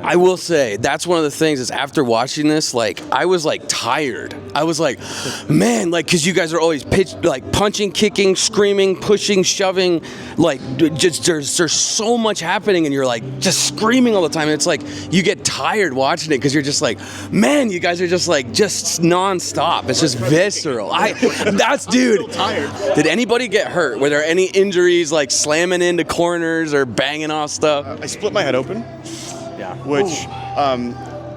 I will say that's one of the things is after watching this, like I was like tired. I was like, man, like because you guys are always punching, kicking, screaming, pushing, shoving, like just there's so much happening, and you're like just screaming all the time. And it's like you get tired watching it because you're just like, man, you guys are just nonstop. It's just visceral. Dude. Tired. Did anybody get hurt? Were there any injuries like slamming into corners or banging off stuff? I split my head open. Yeah. Which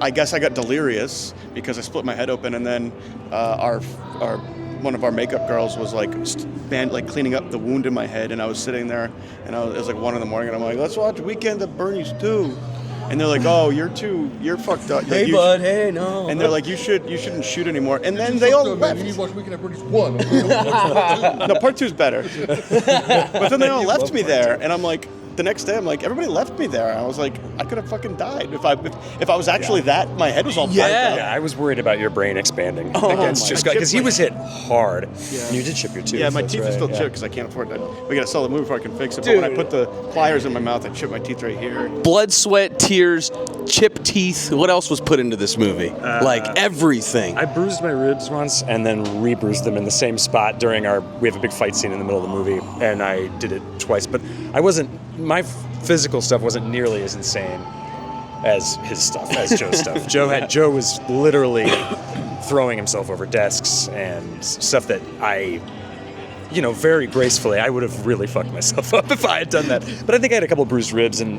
I guess I got delirious because I split my head open, and then our one of our makeup girls was like cleaning up the wound in my head, and I was sitting there, and it was like 1 a.m, and I'm like, let's watch Weekend at Bernie's 2. And they're like, oh, you're fucked up. Hey, like, bud, hey, no. And they're like, you shouldn't shoot anymore. And then they all left. You need to watch Weekend at Bernie's 1. No, part 2's better. But then they all left me there, and I'm like, the next day, I'm like, everybody left me there. I was like, I could have fucking died if I was actually that. My head was all fucked up. Yeah, I was worried about your brain expanding. Because he was hit hard. Yeah. And you did chip your tooth. Yeah, my teeth are still chipped because I can't afford that. We gotta sell the movie before I can fix it. But when I put the pliers in my mouth, I chipped my teeth right here. Blood, sweat, tears, chipped teeth. What else was put into this movie? Like everything. I bruised my ribs once and then re-bruised them in the same spot during we have a big fight scene in the middle of the movie, and I did it twice. But my physical stuff wasn't nearly as insane as his stuff, as Joe's stuff. Joe was literally throwing himself over desks and stuff that very gracefully, I would have really fucked myself up if I had done that. But I think I had a couple bruised ribs, and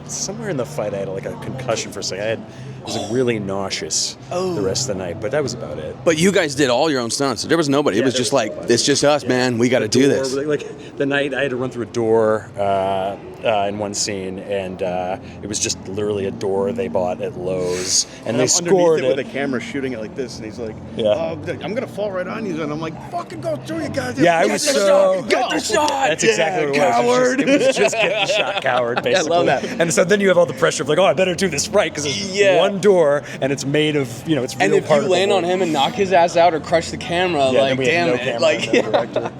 somewhere in the fight I had like a concussion for a second. I was really nauseous the rest of the night, but that was about it. But you guys did all your own stunts. There was nobody. It was just like, it's just us, man. We got to do this. Like the night I had to run through a door in one scene, and it was just literally a door they bought at Lowe's, and they scored it with a camera shooting it like this, and he's like, I'm gonna fall right on you, and I'm like, fucking go through, you guys. Yeah, I was so get the shot. That's exactly what it was. Coward. It was just get the shot, coward. Basically. I love that. And so then you have all the pressure of like, I better do this right because it's one door, and it's made of it's real. And if you land on him and knock his ass out or crush the camera, like damn it, like.